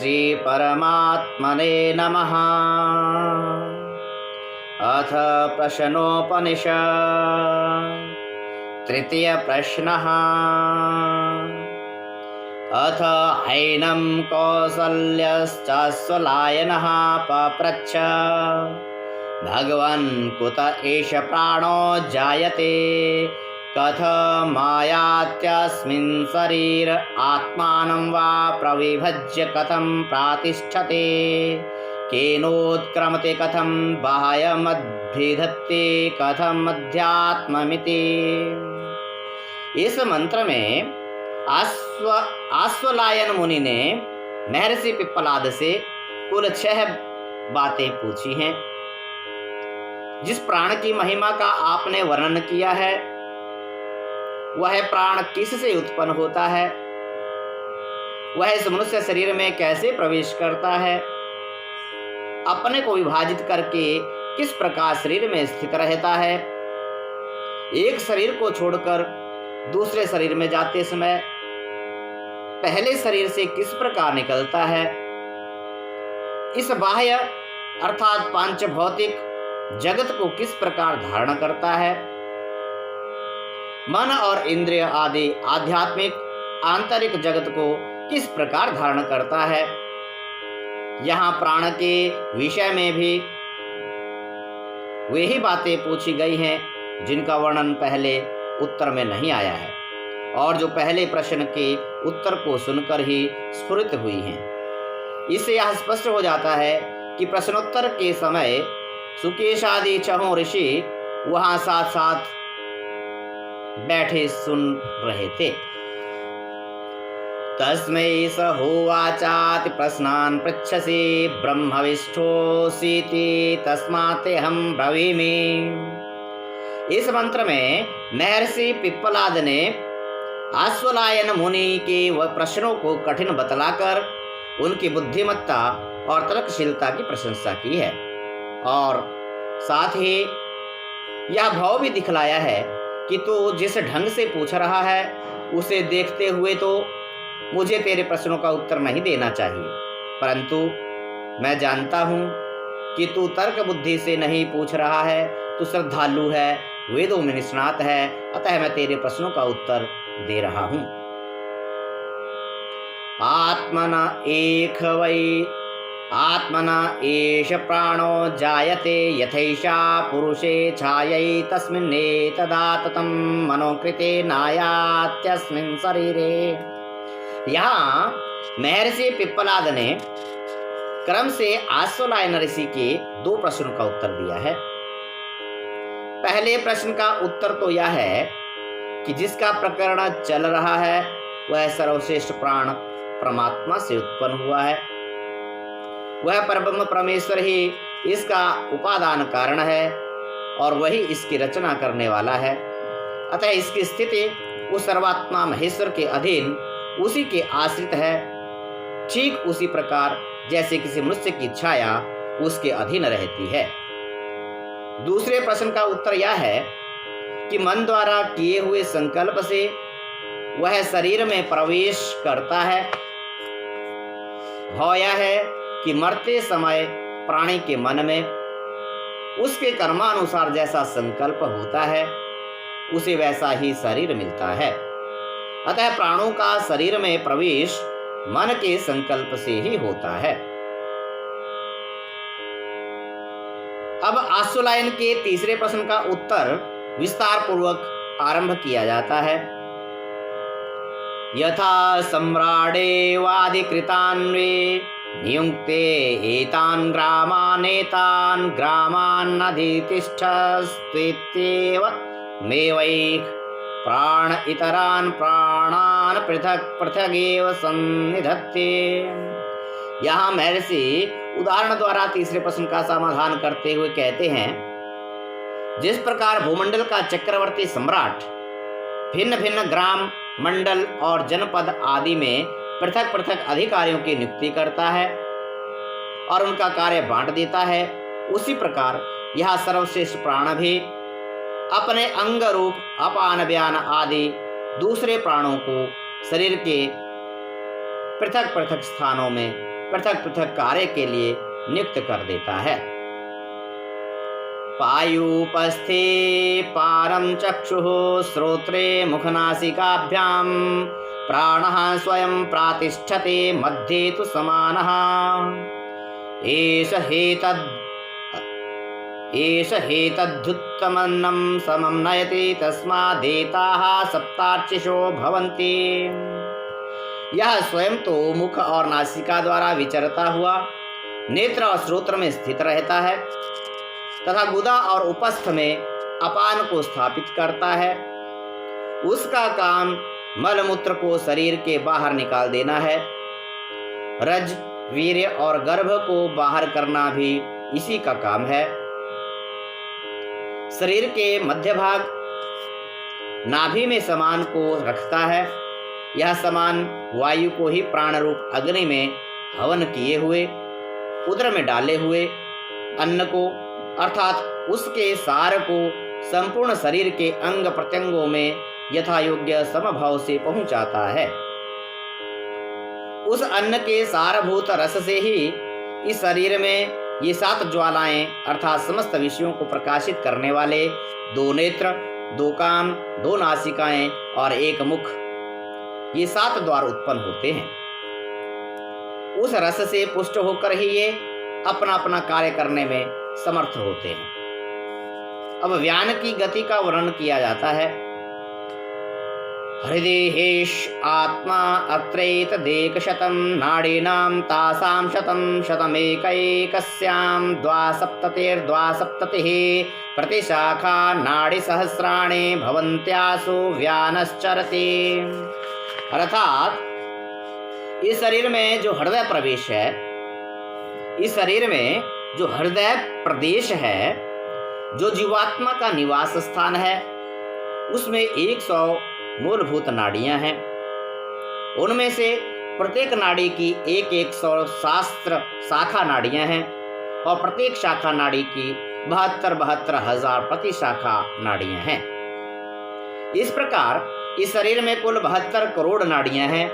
श्री परमात्मने नमः। अथ प्रश्नोपनिषत् तृतीय प्रश्नः। अथ हैनं कौसल्यश्चाश्वलायनः पप्रच्छ भगवन् कुत एष प्राणो जायते कथमायात्यस्मिन् शरीर आत्मानं वा प्रविभज्य कथं प्रातिष्ठते केनोत्क्रमते कथं बाह्यमद्भिधत्ते कथम अध्यात्ममिति। इस मंत्र में आश्वलायन मुनि ने महर्षि पिप्पलाद से कुल 6 बातें पूछी हैं। जिस प्राण की महिमा का आपने वर्णन किया है वह प्राण किससे उत्पन्न होता है, वह इस मनुष्य शरीर में कैसे प्रवेश करता है, अपने को विभाजित करके किस प्रकार शरीर में स्थित रहता है, एक शरीर को छोड़कर दूसरे शरीर में जाते समय पहले शरीर से किस प्रकार निकलता है, इस बाह्य अर्थात पांच भौतिक जगत को किस प्रकार धारण करता है, मन और इंद्रिय आदि आध्यात्मिक आंतरिक जगत को किस प्रकार धारण करता है। यहाँ प्राण के विषय में भी वही बातें पूछी गई हैं जिनका वर्णन पहले उत्तर में नहीं आया है और जो पहले प्रश्न के उत्तर को सुनकर ही स्फुरित हुई हैं। इससे यह स्पष्ट हो जाता है कि प्रश्नोत्तर के समय सुकेश आदि 6 ऋषि वहां साथ साथ बैठे सुन रहे थे। तस्मै स होवाचाति प्रश्नान् पृच्छसि ब्रह्मविष्ठोऽसीति तस्मातेऽहं ब्रवीमि। इस मंत्र में महर्षि पिप्पलाद ने आश्वलायन मुनि के प्रश्नों को कठिन बतलाकर उनकी बुद्धिमत्ता और तर्कशीलता की प्रशंसा की है और साथ ही यह भाव भी दिखलाया है कि तू जिस ढंग से पूछ रहा है उसे देखते हुए तो मुझे तेरे प्रश्नों का उत्तर नहीं देना चाहिए, परंतु मैं जानता हूँ कि तू तर्क बुद्धि से नहीं पूछ रहा है, तू श्रद्धालु है, वेदों में निष्णात है, अतः मैं तेरे प्रश्नों का उत्तर दे रहा हूँ। आत्मना एक वै आत्मना एष प्राणो जायते यथैषा पुरुषे छायै तस्मिन्नेतदा ततं मनोकृते नायात्यस्मिन् शरीरे। यहाँ महर्षि पिप्पलाद ने क्रम से आश्वलायन ऋषि के 2 प्रश्नों का उत्तर दिया है। पहले प्रश्न का उत्तर तो यह है कि जिसका प्रकरण चल रहा है वह सर्वश्रेष्ठ प्राण परमात्मा से उत्पन्न हुआ है, वह परब्रह्म परमेश्वर ही इसका उपादान कारण है और वही इसकी रचना करने वाला है। अतः इसकी स्थिति उस सर्वात्मा महेश्वर के अधीन उसी के आश्रित है, ठीक उसी प्रकार जैसे किसी मनुष्य की छाया उसके अधीन रहती है। दूसरे प्रश्न का उत्तर यह है कि मन द्वारा किए हुए संकल्प से वह शरीर में प्रवेश करता है। भाव यह है कि मरते समय प्राणी के मन में उसके कर्मानुसार जैसा संकल्प होता है उसे वैसा ही शरीर मिलता है। अतः प्राणों का शरीर में प्रवेश मन के संकल्प से ही होता है। अब आश्वलायन के तीसरे प्रश्न का उत्तर विस्तार पूर्वक आरंभ किया जाता है। यथा सम्राडे वाधिकृतान्वे नियुक्ते एतान् ग्रामानेतान् ग्रामान्नधितिष्ठस्त्वित्येव मेवैः प्राण इतरान् प्राणान् पृथक पृथगेव सन्निधत्ते। यहाँ महर्षि उदाहरण द्वारा तीसरे प्रश्न का समाधान करते हुए कहते हैं, जिस प्रकार भूमंडल का चक्रवर्ती सम्राट भिन्न भिन्न ग्राम मंडल और जनपद आदि में पृथक पृथक अधिकारियों की नियुक्ति करता है और उनका कार्य बांट देता है, उसी प्रकार यह सर्वश्रेष्ठ प्राण भी अपने अंग रूप अपान व्यान आदि दूसरे प्राणों को शरीर के पृथक पृथक स्थानों में पृथक पृथक कार्य के लिए नियुक्त कर देता है। पायूपस्थे पारं चक्षुः श्रोत्रे मुखनासिकाभ्यां प्राणः स्वयं प्रातिष्ठते मध्ये तु समानः। एष हेतद्धुत्तमन्नं समं नयति तस्मादेताः सप्तार्चिषो भवन्ति। यह स्वयं तो मुख और नासिका द्वारा विचरता हुआ नेत्र और श्रोत्र में स्थित रहता है तथा गुदा और उपस्थ में अपान को स्थापित करता है। उसका काम मलमूत्र को शरीर के बाहर निकाल देना है। रज, वीर्य और गर्भ को बाहर करना भी इसी का काम है। शरीर के मध्य भाग नाभि में समान को रखता है। यह समान वायु को ही प्राण रूप अग्नि में हवन किए हुए उदर में डाले हुए अन्न को अर्थात उसके सार को संपूर्ण शरीर के अंग प्रत्यंगों में यथा योग्य समभाव से पहुंचाता है। उस अन्न के सारभूत रस से ही इस शरीर में ये 7 ज्वालाएं अर्थात समस्त विषयों को प्रकाशित करने वाले 2 नेत्र, 2 कान, 2 नासिकाएं और 1 मुख, ये 7 द्वार उत्पन्न होते हैं। उस रस से पुष्ट होकर ही ये अपना अपना कार्य करने में समर्थ होते हैं। अब व्यान की गति का वर्णन किया जाता है। हृदेहेश आत्मा अत्रैतदेकशतं नाडीनां तासां शतं शतमेकैकस्यां द्वासप्ततिर्द्वासप्ततिः प्रतिशाखा नाडीसहस्राणि भवन्त्यासु व्यानश्चरति। अर्थात इस शरीर में जो हृदय प्रवेश है, इस शरीर में जो हृदय प्रदेश है, जो जीवात्मा का निवास स्थान है, उसमें 100 मूलभूत नाड़ियां हैं। उनमें से प्रत्येक नाड़ी की 100 शास्त्र शाखा नाड़ियां हैं और प्रत्येक शाखा नाड़ी की 72 हजार प्रति शाखा नाड़ियां हैं। इस प्रकार इस शरीर में कुल 72 करोड़ नाड़ियां हैं।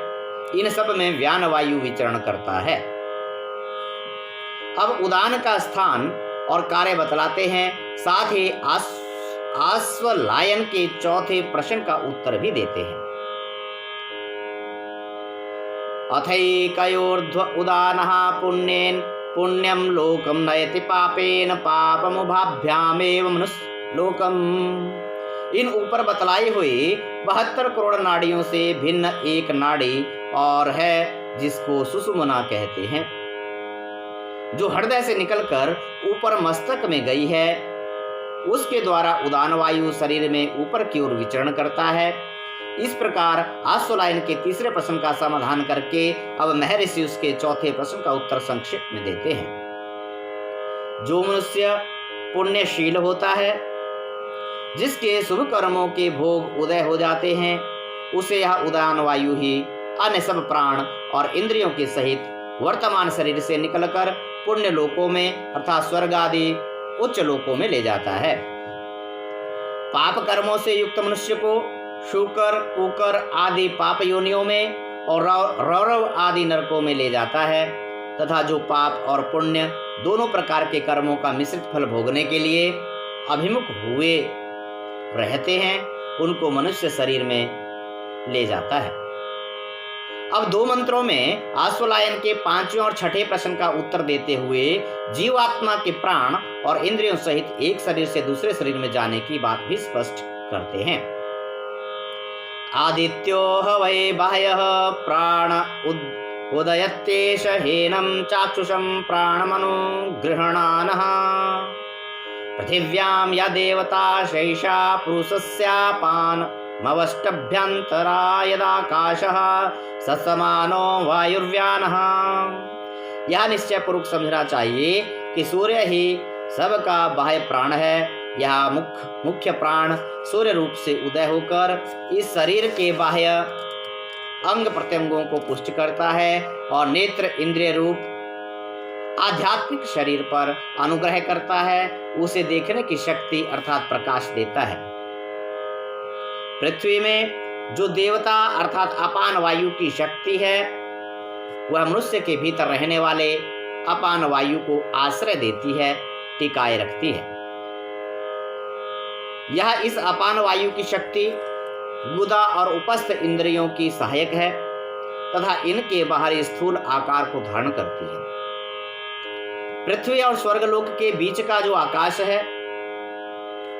इन सब में व्यान वायु विचरण करता है। अब उदान का स्थान और कार्य बतलाते हैं, साथ ही आश्वलायन के चौथे प्रश्न का उत्तर भी देते हैं। अथैकयोर्ध्व उदानः पुण्येन पुण्यम लोकम नयति पापेन पापमुभाभ्यामेव मनुष्यलोकम। इन ऊपर बतलाई हुई 72 करोड़ नाड़ियों से भिन्न एक नाड़ी और है जिसको सुषुम्ना कहते हैं, जो हृदय से निकलकर ऊपर मस्तक में गई है। उसके द्वारा उदान वायु शरीर में ऊपर की ओर विचरण करता है। इस प्रकार आश्वलायन के तीसरे प्रश्न का समाधान करके अब महर्षि उसके चौथे प्रश्न का उत्तर संक्षेप में देते हैं। जो मनुष्य पुण्यशील होता है, जिसके शुभ कर्मों के भोग उदय हो जाते हैं, उसे यह उदान वायु ही अन्य सब प्राण और इंद्रियों के सहित वर्तमान शरीर से निकलकर पुण्य लोकों में अर्थात स्वर्ग आदि उच्च लोकों में ले जाता है। पाप कर्मों से युक्त मनुष्य को शूकर, कुकर आदि पाप योनियों में और रौरव आदि नरकों में ले जाता है तथा जो पाप और पुण्य दोनों प्रकार के कर्मों का मिश्रित फल भोगने के लिए अभिमुख हुए रहते हैं, उनको मनुष्य शरीर में ले जाता है। अब 2 मंत्रों में आश्वलायन के 5वें और 6ठे प्रश्न का उत्तर देते हुए जीवात्मा के प्राण और इंद्रियों सहित एक शरीर से दूसरे शरीर में जाने की बात भी स्पष्ट करते हैं। आदित्यो वै बाह्यः प्राण उदयत्येष हेनं चाक्षुषं प्राणमनु गृह्णानः। पृथिव्यां या देवता शैषा पुरुषस्यापान मवष्टभ्यंतरा यदाकाशः ससमानो वायुर्व्यानः। यह निश्चय पूर्वक समझना चाहिए कि सूर्य ही सबका बाह्य प्राण है। यह मुख्य प्राण सूर्य रूप से उदय होकर इस शरीर के बाह्य अंग प्रत्यंगों को पुष्ट करता है और नेत्र इंद्रिय रूप आध्यात्मिक शरीर पर अनुग्रह करता है, उसे देखने की शक्ति अर्थात प्रकाश देता है। पृथ्वी में जो देवता अर्थात अपान वायु की शक्ति है, वह मनुष्य के भीतर रहने वाले अपान वायु को आश्रय देती है, टिकाए रखती है। यह इस अपान वायु की शक्ति गुदा और उपस्थ इंद्रियों की सहायक है तथा इनके बाहरी स्थूल आकार को धारण करती है। पृथ्वी और स्वर्गलोक के बीच का जो आकाश है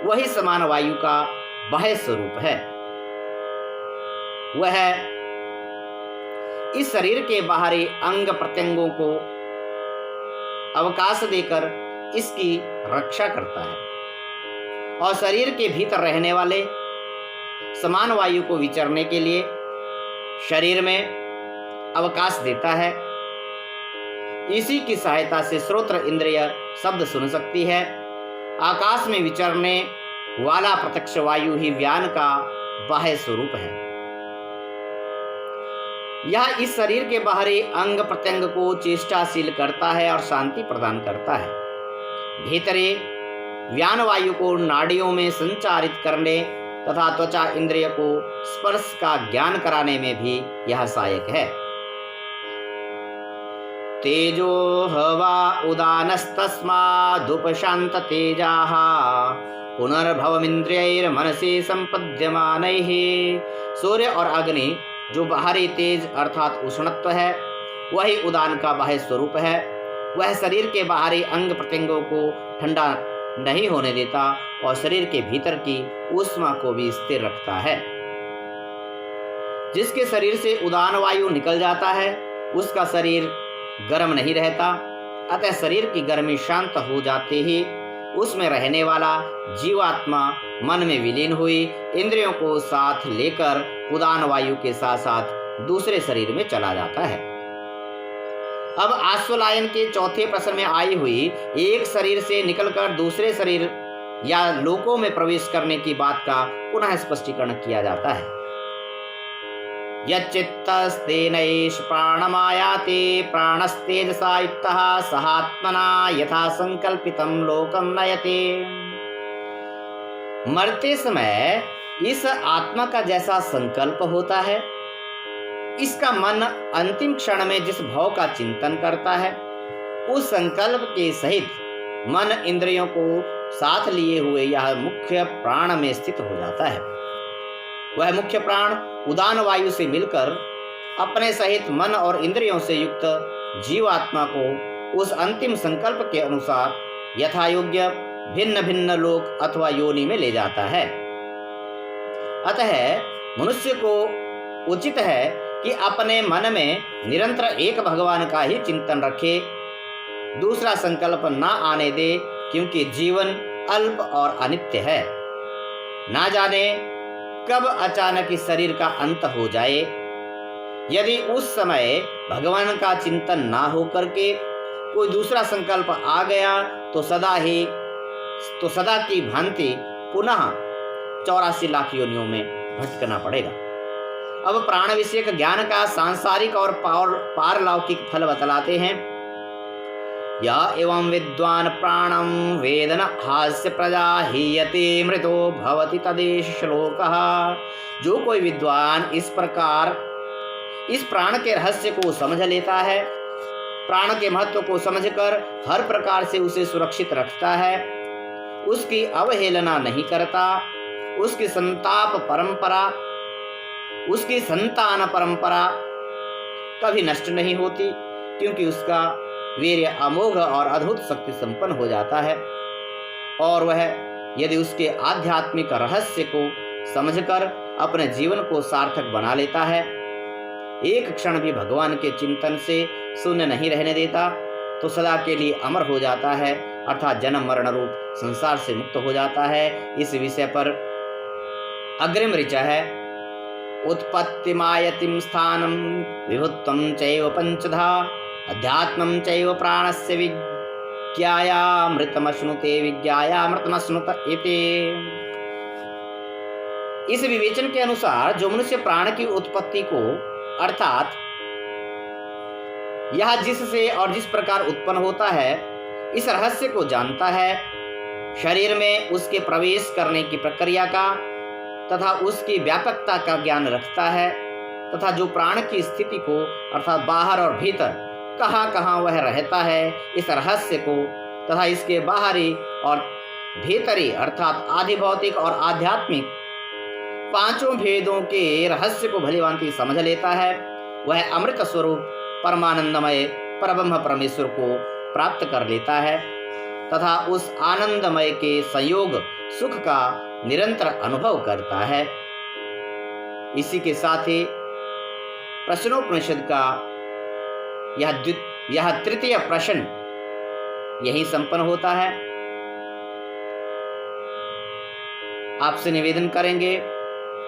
वही समान वायु का बाह्य स्वरूप है। वह इस शरीर के बाहरी अंग प्रत्यंगों को अवकाश देकर इसकी रक्षा करता है और शरीर के भीतर रहने वाले समान वायु को विचरने के लिए शरीर में अवकाश देता है। इसी की सहायता से श्रोत्र इंद्रिय शब्द सुन सकती है। आकाश में विचरने वाला प्रत्यक्ष वायु ही व्यान का बाह्य स्वरूप है। यह इस शरीर के बाहरी अंग प्रत्यंग को चेष्टाशील करता है और शांति प्रदान करता है। भीतरी व्यान वायु को नाड़ियों में संचारित करने तथा त्वचा इंद्रिय को स्पर्श का ज्ञान कराने में भी यह सहायक है। तेजो हवा उदानस्तस्मादुपशांत तेजाः पुनर्भवमिंद्रियैर्मनसि संपद्यमानैः। सूर्य और अग्नि जो बाहरी तेज अर्थात उष्णत्व है वही उदान का बाह्य स्वरूप है। वह शरीर के बाहरी अंग प्रत्यंगों को ठंडा नहीं होने देता और शरीर के भीतर की ऊष्मा को भी स्थिर रखता है। जिसके शरीर से उदान वायु निकल जाता है उसका शरीर गर्म नहीं रहता, अतः शरीर की गर्मी शांत हो जाते ही उसमें रहने वाला जीवात्मा मन में विलीन हुई इंद्रियों को साथ लेकर उदान वायु के साथ साथ दूसरे शरीर में चला जाता है। अब आश्वलायन के चौथे प्रश्न में आई हुई एक शरीर से निकलकर दूसरे शरीर या लोकों में प्रवेश करने की बात का पुनः स्पष्टीकरण किया जाता है। यच्चित्तस्तेनैष प्राणमायाते प्राणस्तेजसा युक्तः सहात्मना यथा संकल्पितं लोकं नयते। मरते समय इस आत्मा का जैसा संकल्प होता है, इसका मन अंतिम क्षण में जिस भाव का चिंतन करता है उस संकल्प के सहित मन इंद्रियों को साथ लिए हुए यह मुख्य प्राण में स्थित हो जाता है। वह मुख्य प्राण उदान वायु से मिलकर अपने सहित मन और इंद्रियों से युक्त जीवात्मा को उस अंतिम संकल्प के अनुसार यथा योग्य भिन्न भिन्न लोक अथवा योनि में ले जाता है। अतः मनुष्य को उचित है कि अपने मन में निरंतर एक भगवान का ही चिंतन रखे, दूसरा संकल्प ना आने दे, क्योंकि जीवन अल्प और अनित्य है। ना जाने कब अचानक इस शरीर का अंत हो जाए। यदि उस समय भगवान का चिंतन ना हो करके कोई दूसरा संकल्प आ गया तो सदा की भांति पुनः 84 लाख योनियों में भटकना पड़ेगा। अब प्राण विषयक ज्ञान का सांसारिक और पारलौकिक फल बतलाते हैं। या एवं विद्वान प्राणम वेदन हास्य प्रजा हीयते मृतो भवति तदेश श्लोकः। जो कोई विद्वान इस प्रकार इस प्राण के रहस्य को समझ लेता है, प्राण के महत्व को समझकर हर प्रकार से उसे सुरक्षित रखता है, उसकी अवहेलना नहीं करता, उसकी संतान परंपरा कभी नष्ट नहीं होती, क्योंकि उसका वीर्य अमोघ और अद्भुत शक्ति संपन्न हो जाता है। और वह यदि उसके आध्यात्मिक रहस्य को समझकर अपने जीवन को सार्थक बना लेता है, एक क्षण भी भगवान के चिंतन से शून्य नहीं रहने देता, तो सदा के लिए अमर हो जाता है, अर्थात जन्म मरण रूप संसार से मुक्त हो जाता है। इस विषय पर अग्रिम ऋचा है। उत्पत्तिमायतिं स्थानं विभुत्वं चैव पंचधा अध्यात्मं चैव प्राणस्य विज्ञायामृतमश्नुते विज्ञायामृतमश्नुत इति। इस विवेचन के अनुसार जो मनुष्य प्राण की उत्पत्ति को अर्थात यह जिससे और जिस प्रकार उत्पन्न होता है इस रहस्य को जानता है, शरीर में उसके प्रवेश करने की प्रक्रिया का तथा उसकी व्यापकता का ज्ञान रखता है, तथा जो प्राण की स्थिति को अर्थात बाहर और भीतर कहाँ कहाँ वह रहता है, इस रहस्य को तथा इसके बाहरी और भीतरी अर्थात आधि भौतिक और आध्यात्मिक पांचों भेदों के रहस्य को भलीभांति समझ लेता है, वह अमृत स्वरूप परमानंदमय परब्रह्म परमेश्वर को प्राप्त कर लेता है तथा उस आनंदमय के संयोग सुख का निरंतर अनुभव करता है। इसी के साथ ही प्रश्नोपनिषद का यह तृतीय प्रश्न यही संपन्न होता है। आपसे निवेदन करेंगे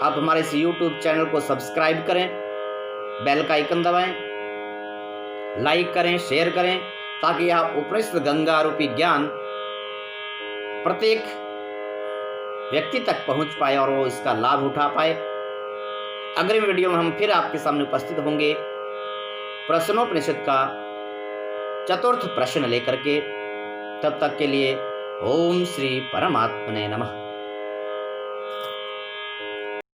आप हमारे इस YouTube चैनल को सब्सक्राइब करें, बेल का आइकन दबाएं, लाइक करें, शेयर करें, ताकि यह उपनिषद गंगा रूपी ज्ञान प्रत्येक व्यक्ति तक पहुंच पाए और वो इसका लाभ उठा पाए। अगले वीडियो में हम फिर आपके सामने उपस्थित होंगे प्रश्नोपनिषद का चतुर्थ प्रश्न लेकर के। तब तक के लिए ओम श्री परमात्मने नमः।